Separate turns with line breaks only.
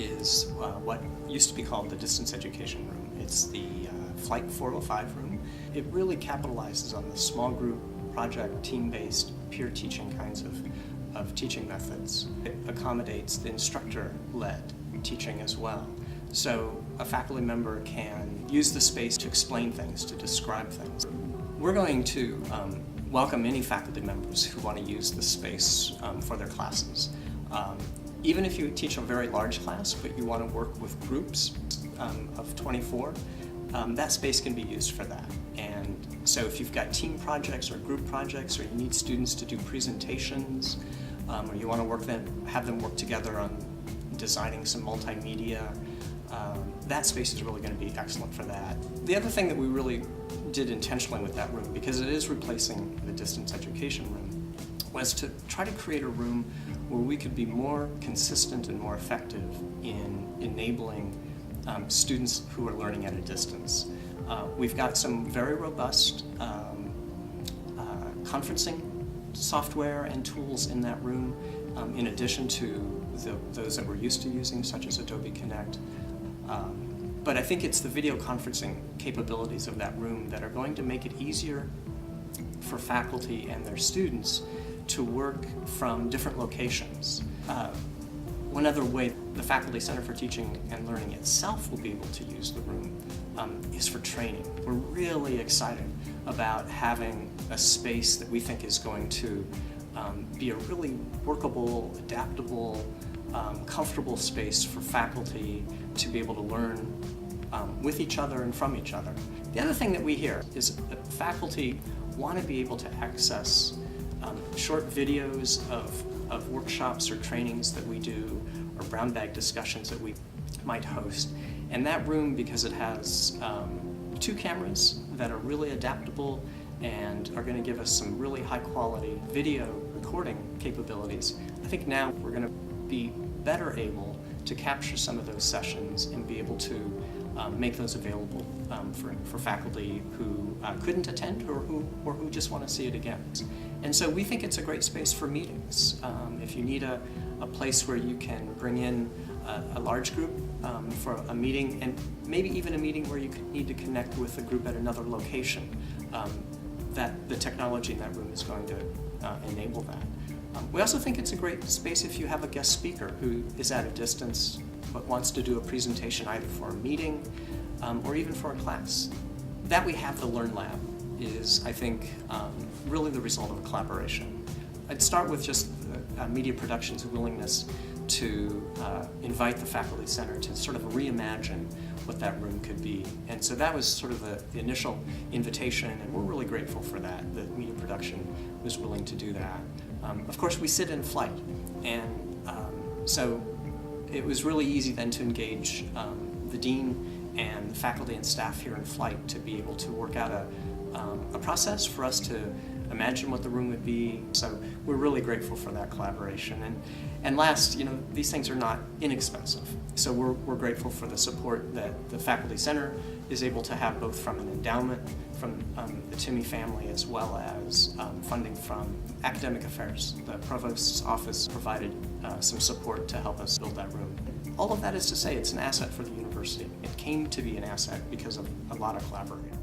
is what used to be called the distance education room. It's the FLITE 405 room. It really capitalizes on the small group, project, team-based, peer teaching kinds of teaching methods. It accommodates the instructor-led teaching as well. So a faculty member can use the space to explain things, to describe things. We're going to welcome any faculty members who want to use the space for their classes. Even if you teach a very large class, but you want to work with groups of 24, that space can be used for that. And so if you've got team projects or group projects, or you need students to do presentations, or you want to have them work together on designing some multimedia, that space is really going to be excellent for that. The other thing that we really did intentionally with that room, because it is replacing the distance education room, was to try to create a room where we could be more consistent and more effective in enabling students who are learning at a distance. We've got some very robust conferencing software and tools in that room, in addition to those that we're used to using, such as Adobe Connect. But I think it's the video conferencing capabilities of that room that are going to make it easier for faculty and their students to work from different locations. One other way the Faculty Center for Teaching and Learning itself will be able to use the room is for training. We're really excited about having a space that we think is going to be a really workable, adaptable, comfortable space for faculty to be able to learn with each other and from each other. The other thing that we hear is that faculty want to be able to access short videos of workshops or trainings that we do, or brown bag discussions that we might host. And that room, because it has 2 cameras that are really adaptable and are going to give us some really high quality video recording capabilities, I think now we're going to be better able to capture some of those sessions and be able to make those available for faculty who couldn't attend or who just want to see it again. And so we think it's a great space for meetings. If you need a place where you can bring in a large group for a meeting, and maybe even a meeting where you need to connect with a group at another location, that the technology in that room is going to enable that. We also think it's a great space if you have a guest speaker who is at a distance but wants to do a presentation either for a meeting or even for a class. That we have the Learn Lab is, I think, really the result of a collaboration. I'd start with just Media Production's willingness to invite the Faculty Center to sort of reimagine what that room could be. And so that was sort of the initial invitation, and we're really grateful for that Media Production was willing to do that. Of course, we sit in FLITE, and so it was really easy then to engage the dean and the faculty and staff here in FLITE to be able to work out a process for us to imagine what the room would be. So we're really grateful for that collaboration. And last, these things are not inexpensive. So we're grateful for the support that the Faculty Center is able to have, both from an endowment from the Timmy family, as well as funding from Academic Affairs. The Provost's office provided some support to help us build that room. All of that is to say it's an asset for the university. It came to be an asset because of a lot of collaboration.